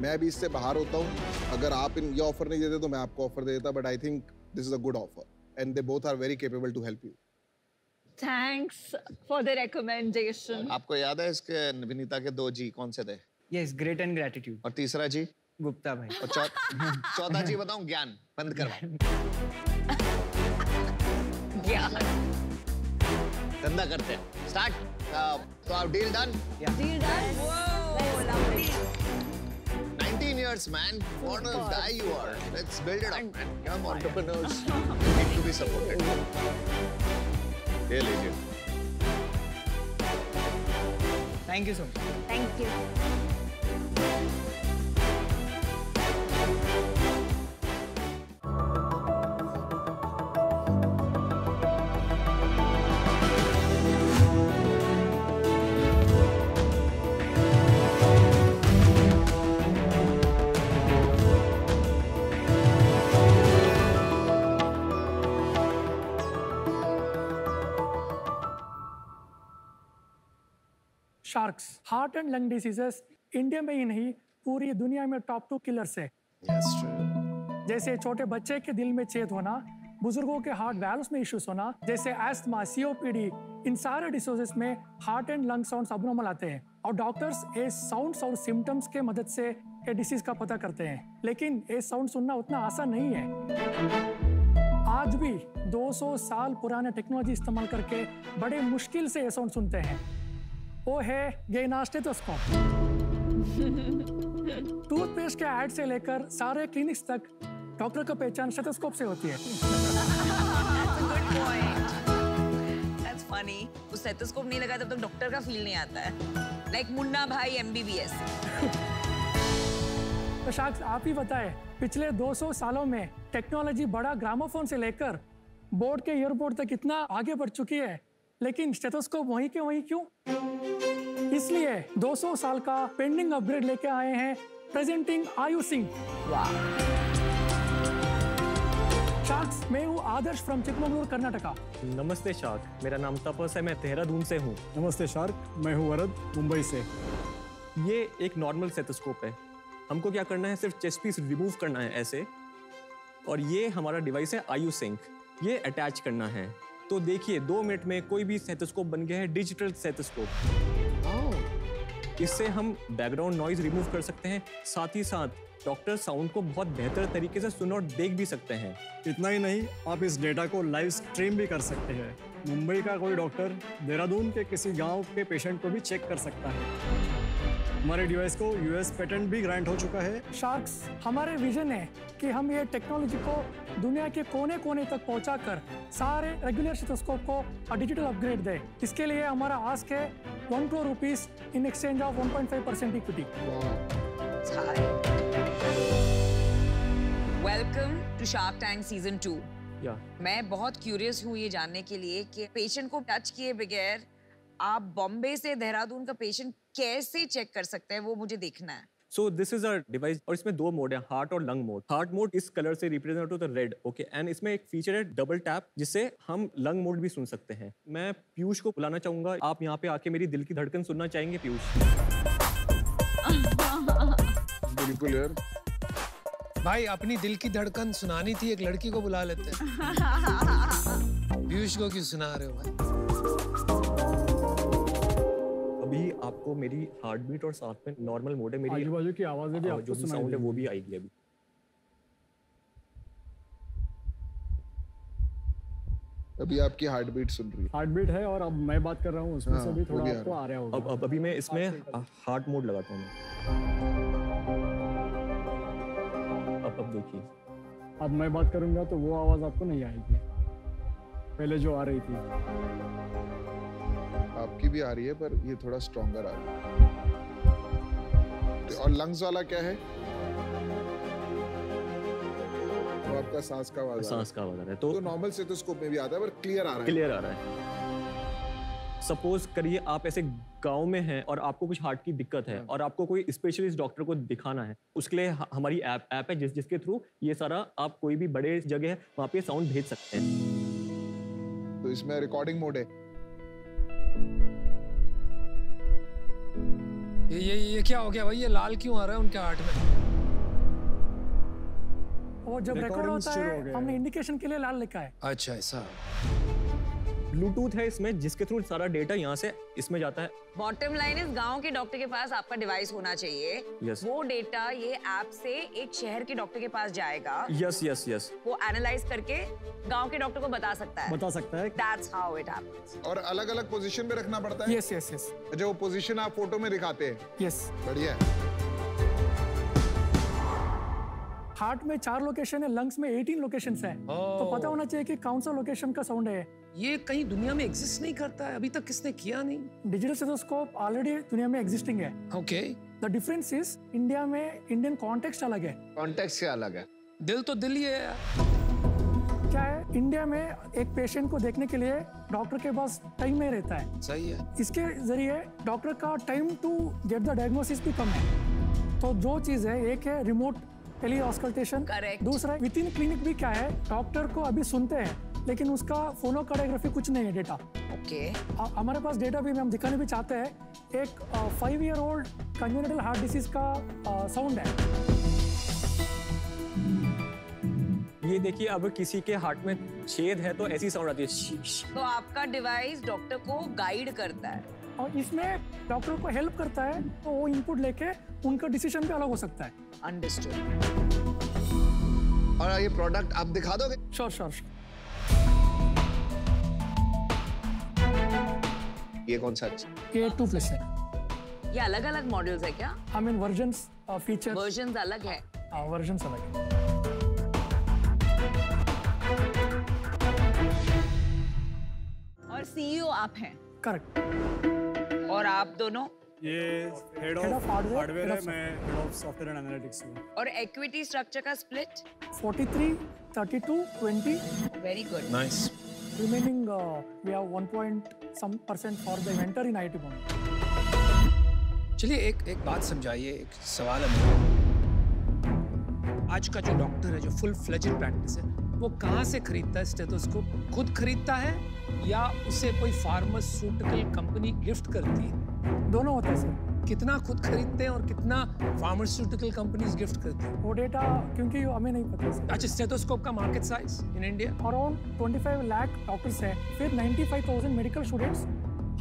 मैं अभी इससे बाहर होता हूँ, अगर आप ये ऑफर नहीं देते तो मैं आपको ऑफर दे देता, but I think this is a good offer and they both are very capable to help you. Thanks for the recommendation. आपको याद है इसके विनीता के 2 जी कौन से थे? Yes, great and gratitude. और तीसरा जी? गुप्ता भाई। और चौथा जी बताऊं? ज्ञान। बंद करवाओ। ज्ञान। धंधा करते हैं। स्टार्ट। तो आप deal done? Deal done. Whoa, lovely. 19 years, man. What a guy you are. Let's build it up, man. Young entrepreneurs need to be supported. ये लीजिए। Thank you so much. Thank you. Sharks heart and lung diseases India में ही नहीं पूरी दुनिया में top 2 killers है। जैसे छोटे बच्चे के दिल में छेद होना, बुजुर्गों के हार्ट वैल्व्स में इश्यूज होना, जैसे एस्थमा, सीओपीडी, इन सारे डिसीजेस में heart and lung sounds abnormal आते हैं और डॉक्टर्स ये साउंड्स और सिम्टम्स के मदद से ये डिसीज का पता करते हैं। लेकिन ये साउंड सुनना उतना आसान नहीं है। आज भी 200 साल पुराने टेक्नोलॉजी इस्तेमाल करके बड़े मुश्किल से ये साउंड सुनते हैं। वो है गेना स्टेथोस्कोप। टूथपेस्ट के ऐड से लेकर सारे क्लिनिक्स तक डॉक्टर का पहचान स्टेथोस्कोप से होती है। Good point. That's funny. उस स्टेथोस्कोप नहीं लगा तब तक डॉक्टर का फील नहीं आता है। Like मुन्ना भाई MBBS. तो शार्क्स आप ही बताएं, पिछले 200 सालों में टेक्नोलॉजी बड़ा ग्रामोफोन से लेकर बोर्ड के ईयरपोर्ट तक इतना आगे बढ़ चुकी है, लेकिन स्टेथोस्कोप वहीं के वहीं क्यों? इसलिए 200 साल का पेंडिंग अपग्रेड लेके आए हैं, प्रेजेंटिंग आयु सिंह। शार्क्स, मैं हूँ आदर्श फ्रॉम चिकमंगलुरु, कर्नाटका। नमस्ते शार्क, मेरा नाम तपस है, मैं देहरादून से हूँ। नमस्ते शार्क, मैं हूँ वरद, मुंबई से। ये एक नॉर्मल स्टेथोस्कोप है। हमको क्या करना है, सिर्फ चेस्ट पीस रिमूव करना है ऐसे, और ये हमारा डिवाइस है आयु सिंक, ये अटैच करना है। तो देखिए 2 मिनट में कोई भी स्टेथोस्कोप बन गया है डिजिटल स्टेथोस्कोप। इससे हम बैकग्राउंड नॉइज रिमूव कर सकते हैं, साथ ही साथ डॉक्टर साउंड को बहुत बेहतर तरीके से सुन और देख भी सकते हैं। इतना ही नहीं, आप इस डेटा को लाइव स्ट्रीम भी कर सकते हैं। मुंबई का कोई डॉक्टर देहरादून के किसी गांव के पेशेंट को भी चेक कर सकता है। हमारे डिवाइस को यूएस पेटेंट भी ग्रांट हो चुका है। शार्क्स, हमारे विजन है कि हम ये टेक्नोलॉजी को दुनिया के कोने कोने तक पहुंचाकर सारे रेगुलर स्टेथोस्कोप को डिजिटल अपग्रेड दे। इसके लिए हमारा आस्क है 1 crore rupees in exchange of 1.5% equity. Welcome to Shark Tank season 2। या मैं बहुत क्यूरियस हूँ ये जानने के लिए कि पेशेंट को टच किए बगैर आप बॉम्बे से देहरादून का पेशेंट कैसे चेक कर सकते हैं, वो मुझे देखना है। So this is a device और इसमें 2 मोड है, हार्ट और लंग मोड। हार्ट मोड इस कलर से रिप्रेजेंट होता है, रेड, ओके। एंड इसमें एक फीचर है डबल टैप, जिससे हम लंग मोड भी सुन सकते हैं। मैं पीयूष को बुलाना चाहूंगा, आप यहाँ पे आके मेरी दिल की धड़कन सुनना चाहेंगे पीयूष? बिल्कुल यार भाई, अपनी दिल की धड़कन सुनानी थी, एक लड़की को बुला लेते हैं। पीयूष को क्यों सुना रहे हो भाई? अभी आपको मेरी हार्ट बीट और साथ में नॉर्मल मोड है, मेरी आजू बाजू की आवाजें भी आपको सुनाई साउंड है वो देंगी। भी आएगी अभी। अभी आपकी हार्ट बीट सुन रही है। हार्ट बीट है और अब मैं बात कर रहा हूँ, उसमें से भी वो थोड़ा भी आपको आ रहा होगा। अब अभी मैं इसमें हार्ट मोड लगाता हूँ। अब देखिए, अब मैं बात करूंगा तो वो आवाज आपको नहीं आएगी, पहले जो आ रही थी। आपकी भी आ रही है पर ये थोड़ा स्ट्रॉन्गर आ रही है। और लंग्स वाला क्या है? तो आपका सांस का आवाज सांस का आवाज आ रहा है। तो नॉर्मल स्टेथोस्कोप में भी आता है पर क्लियर आ रहा है। क्लियर आ रहा है। सपोज करिए आप ऐसे गांव में हैं और आपको कुछ हार्ट की दिक्कत है और आपको कोई स्पेशलिस्ट डॉक्टर को दिखाना है, उसके लिए हमारी ऐप है जिसके थ्रू ये सारा आप कोई भी बड़े जगह है वहाँ पे साउंड भेज सकते हैं। तो इसमें रिकॉर्डिंग मोड है। ये क्या हो गया भाई, ये लाल क्यों आ रहा है उनके हार्ट में? वो जब रिकॉर्ड होता है हमने इंडिकेशन के लिए लाल लिखा है। अच्छा ऐसा। ब्लूटूथ है इसमें जिसके थ्रू सारा डेटा यहाँ से इसमें जाता है। बॉटम लाइन इस गांव के डॉक्टर के पास आपका डिवाइस होना चाहिए। Yes. वो डेटा ये ऐप से एक शहर के डॉक्टर के पास जाएगा। यस। वो एनालाइज करके गांव के डॉक्टर को बता सकता है। That's how it happens. और अलग-अलग पोजीशन पे रखना पड़ता है। यस। अच्छा, वो पोजीशन आप फोटो में दिखाते हैं। यस। बढ़िया है। हार्ट में 4 लोकेशन है, लंग्स में 18 लोकेशंस है। तो पता होना चाहिए कि कौन सा लोकेशन का साउंड है। ये कहीं दुनिया में एग्जिस्ट नहीं करता है, अभी तक किसने किया नहीं। डिजिटल स्टेथोस्कोप ऑलरेडी दुनिया में एग्जिस्टिंग है। Okay. The difference is India में इंडियन कॉन्टेक्स्ट अलग है। कॉन्टेक्स्ट क्या अलग है? दिल तो दिल ही है यार। क्या है, इंडिया में एक पेशेंट को देखने के लिए डॉक्टर के पास टाइम नहीं रहता है। सही है। इसके जरिए डॉक्टर का time to get the diagnosis भी कम है। तो जो चीज है, एक है रिमोट टेली ऑस्कल्टेशन, दूसरा विद इन क्लिनिक भी क्या है, डॉक्टर को अभी सुनते हैं लेकिन उसका फोनोकार्डियोग्राफी कुछ नहीं है डेटा। ओके। हमारे पास डेटा भी हम दिखाने भी चाहते हैं। एक 5 year old congenital heart disease का साउंड है। ये देखिए, अब किसी के हार्ट में छेद है तो ऐसी साउंड आती है। तो आपका डिवाइस डॉक्टर को गाइड करता है और इसमें डॉक्टर को हेल्प करता है, तो वो इनपुट लेके उनका डिसीजन भी अलग हो सकता है। अंडरस्टूड। और ये प्रोडक्ट आप दिखा दोगे? श्योर। ये कौन सा? ये 2+ है। ये अलग-अलग मॉडल्स है क्या? I mean versions, features. Versions अलग है। वर्जन्स अलग है। और सीईओ आप हैं। करेक्ट। और आप दोनों? ये हेड ऑफ हार्डवेयर है, मैं head of software and analytics हूँ। और इक्विटी स्ट्रक्चर का split? 43, 32, 20। Very good. Nice. Remaining, we have 1% for the inventor in IT bond. चलिए एक बात समझाइए, एक सवाल है मेरा। आज का जो डॉक्टर है, जो फुल फ्लेजेड प्रैक्टिस है, वो कहाँ से खरीदता है स्टेथोस्कोप? खुद खरीदता है या उसे कोई फार्मास्यूटिकल कंपनी गिफ्ट करती है? दोनों होते हैं सर। कितना खुद खरीदते हैं और कितना फार्मास्यूटिकल कंपनीज गिफ्ट करती हैं? वो डेटा क्योंकि हमें नहीं पता सर। अच्छा, स्टेथोस्कोप का market size in India? Around 25 lakh doctors हैं, फिर 95,000 मेडिकल स्टूडेंट्स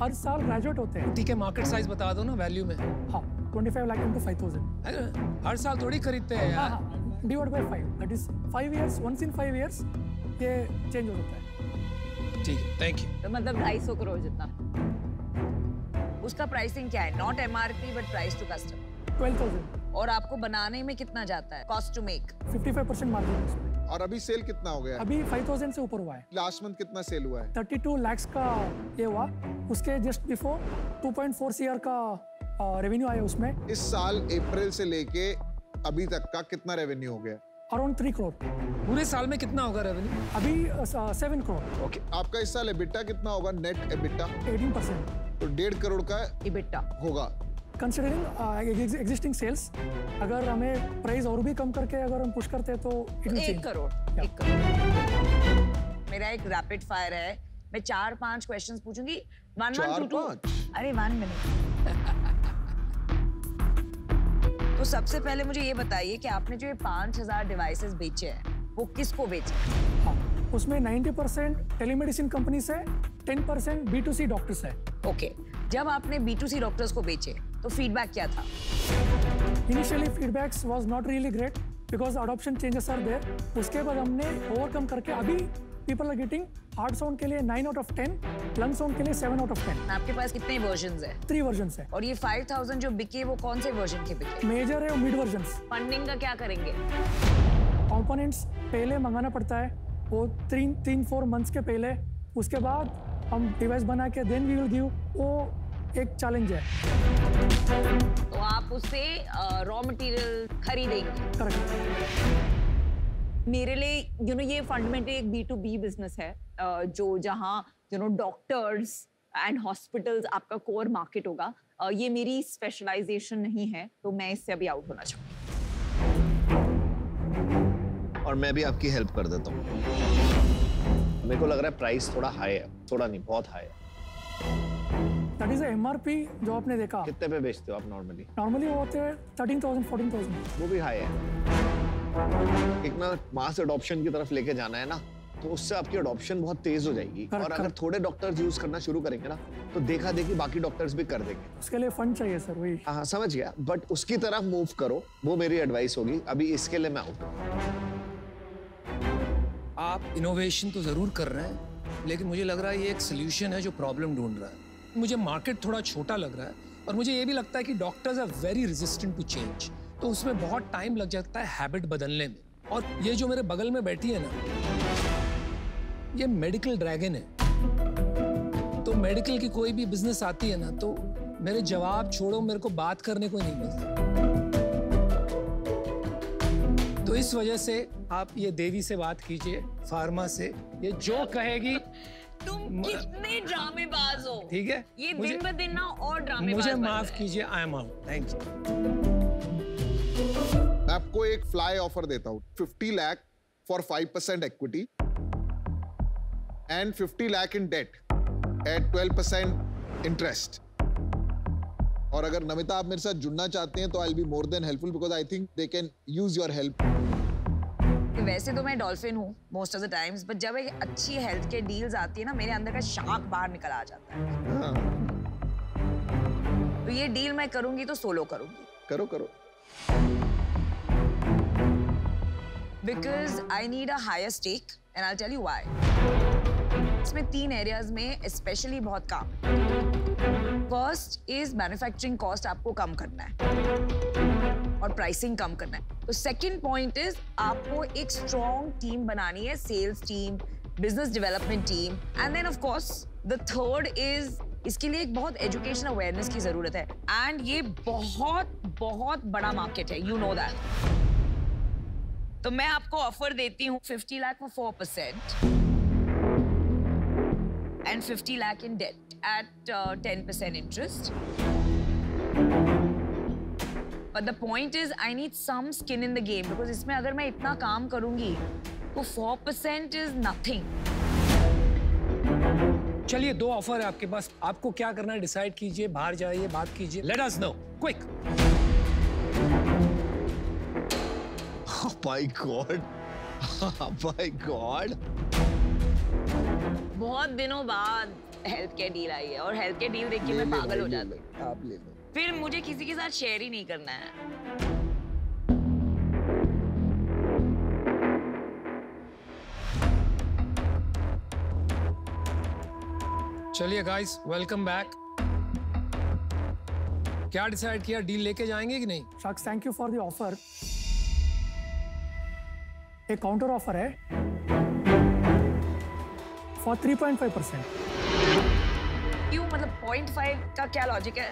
हर साल ग्रेजुएट होते हैं। ठीक है, मार्केट साइज बता दो ना वैल्यू में। हाँ, 25 लाख into 5,000। हर साल थोड़ी खरीदते हैं यार। हाँ, divide by 5, that is 5 years, once in 5 years ये चेंज हो जाता है। ठीक है, थैंक यू। तो मतलब 250 करोड़ जितना। उसका प्राइसिंग क्या है? Not MRP but price to customer. 12,000। और आपको बनाने में कितना जाता है? Cost to make? 55% मार्जिन है उसमें। और अभी सेल कितना हो गया? अभी 5,000 से ऊपर हुआ है। लास्ट मंथ कितना सेल हुआ है? 32 लाख का ये हुआ। उसके जस्ट बिफोर 2.4 CR का रेवेन्यू आया उसमें। इस साल अप्रैल से लेके अभी तक का कितना रेवेन्यू हो गया? अराउंड 3 करोड़। पूरे साल में कितना होगा रेवेन्यू? अभी 7 करोड़। ओके। आपका इस साल एबिटा कितना होगा? Net EBITDA 18%। तो 1.5 करोड़ का एबिटा होगा। कंसिडरिंग एग्जिस्टिंग सेल्स, अगर हमें प्राइस और भी कम करके अगर हम पुश करते हैं तो 1 करोड़। 1 करोड़। मेरा एक रैपिड फायर है, मैं 4-5 क्वेश्चंस पूछूंगी। 1, 1, 2, 2। अरे 1 मिनट। तो सबसे पहले मुझे ये बताइए कि आपने जो ये 5,000 डिवाइसेस बेचे हैं, वो किसको बेचे? हाँ, उसमें 90% टेलीमेडिसिन कंपनी से, 10% B2C डॉक्टर्स है। ओके। जब आपने B2C डॉक्टर्स को बेचे तो फीडबैक क्या था? Initially feedbacks was not really great because adoption changes are there. उसके बाद हमने ओवरकम करके अभी people are getting heart sound के लिए 9 out of 10, लंग साउंड के लिए 7 out of 10। आपके पास कितने वर्जन्स हैं? 3 वर्जन्स है। और ये 5,000 जो बिके वो कौन से वर्जन के बिके? मेजर है और मिड वर्जन्स। फंडिंग का क्या करेंगे? कंपोनेंट्स पहले मंगाना पड़ता है, वो 3-4 मंथ्स के पहले। उसके बाद हम डिवाइस बना के देन वी विल गिव। वो एक चैलेंज है। तो आप उससे रॉ मटेरियल खरीदेंगे? करेक्ट। मेरे लिए ये फंडामेंटली एक B2B बिजनेस है, जो जहाँ डॉक्टर्स एंड हॉस्पिटल्स आपका कोर मार्केट होगा, ये मेरी स्पेशलाइजेशन नहीं है, तो मैं इससे अभी आउट होना चाहूँगी। और मैं भी आपकी हेल्प कर देता हूँ। मेरे को लग रहा है प्राइस थोड़ा हाई है, थोड़ा नहीं बहुत हाई है। दैट इज MRP जो आपने देखा। कितने पे बेचते हो आप नॉर्मली? नॉर्मली वो होते हैं 13,000 14,000। वो भी हाई है। एक ना मास अडॉप्शन की तरफ लेके जाना है ना, तो उससे आपकी अडॉप्शन बहुत तेज हो जाएगी। और अगर थोड़े डॉक्टर्स यूज करना शुरू करेंगे ना, तो देखा देखी बाकी डॉक्टर्स भी कर देंगे। उसके लिए फंड चाहिए सर, वही। हाँ समझ गया, बट उसकी तरफ मूव करो, वो मेरी एडवाइस होगी। अभी इसके लिए मैं आउट हूँ। आप इनोवेशन तो जरूर कर रहे हैं, लेकिन मुझे लग रहा है ये एक सोल्यूशन है जो प्रॉब्लम ढूंढ रहा है। मुझे मार्केट थोड़ा छोटा लग रहा है, और मुझे ये भी लगता है कि doctors are very resistant to change, तो उसमें बहुत टाइम लग जाता है हैबिट बदलने में। और ये जो मेरे बगल में बैठी है ना, ये मेडिकल ड्रैगन है। तो मेडिकल की कोई भी बिजनेस आती है ना, तो मेरे जवाब छोड़ो, मेरे को बात करने को नहीं मिलता। तो इस वजह से आप ये देवी से बात कीजिए, फार्मा से, ये जो कहेगी। तुम कितने ड्रामेबाज हो, ठीक है? ये दिन ब दिन ना और ड्रामेबाज मुझे माफ कीजिए, I am out, thank you. मैं आपको एक फ्लाई ऑफर देता हूं, 50 lakh for 5% equity and 50 lakh in debt at 12% interest. और अगर नमिता आप मेरे साथ जुड़ना चाहते हैं तो I will be more than helpful, because I think they can use your help. वैसे तो मैं डॉल्फिन हूँ most of the times, but जब एक अच्छी हेल्थ के डील्स आती है ना, मेरे अंदर का शार्क बाहर निकल आ जाता है। तो ये डील मैं करूंगी तो सोलो करूंगी। करो करो। Because I need a higher stake and I'll tell you why. इसमें 3 एरियाज में स्पेशली बहुत काम। फर्स्ट इज मैन्युफैक्चरिंग कॉस्ट आपको कम करना है और प्राइसिंग कम करना है। तो सेकंड पॉइंट इज आपको एक स्ट्रॉन्ग टीम बनानी है, sales team, business development team, and then of course the third is इसके लिए एक बहुत एजुकेशन अवेयरनेस की जरूरत है। एंड ये बहुत बहुत बड़ा मार्केट है, यू नो दैट। तो मैं आपको ऑफर देती हूँ 50 lakh for 4% and 50 lakh in debt at 10% interest. But the point is, I need some skin in the game because इसमें अगर मैं इतना काम करूँगी तो 4% is nothing. चलिए 2 ऑफर है आपके पास, आपको क्या करना है डिसाइड कीजिए, बाहर जाइए, बात कीजिए, let us know quick. Oh my God! Oh my God! बहुत दिनों बाद हेल्थ केयर डील आई है और हेल्थ केयर डील देख के मैं पागल हो जाती हूँ। आप ले लो। फिर मुझे किसी के साथ शेयर ही नहीं करना है। चलिए गाइस, वेलकम बैक। क्या डिसाइड किया, डील लेके जाएंगे कि नहीं? शख्स, thank you for the offer. एक काउंटर ऑफर है फॉर 3.5%। क्यों, मतलब 0.5 का क्या लॉजिक है?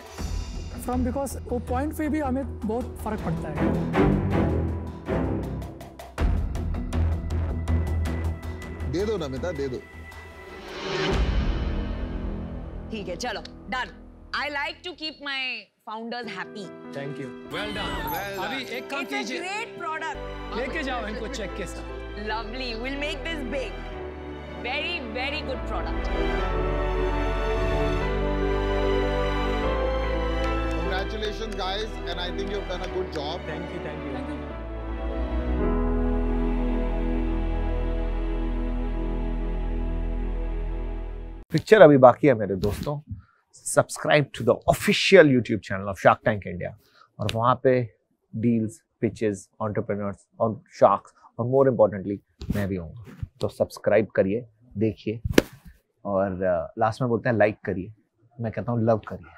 फ्रॉम बिकॉज वो 0.5 भी हमें बहुत फर्क पड़ता है। दे दो नमिता, दे दो। ठीक है, चलो done. I like to keep my founders happy. Thank you, well done. अभी एक काम कीजिए, It's a great product. लेके जाओ इनको चेक के साथ। Lovely, we'll make this big. Very, very good product. Congratulations, guys, and I think you've done a good job. Thank you, thank you. Thank you. Picture अभी बाकी है मेरे दोस्तों। Subscribe to the official YouTube channel of Shark Tank India, और वहाँ पे deals, pitches, entrepreneurs और sharks, और मोर इम्पोर्टेंटली मैं भी हूँ। तो सब्सक्राइब करिए, देखिए, और लास्ट में बोलते हैं लाइक करिए, मैं कहता हूँ लव करिए।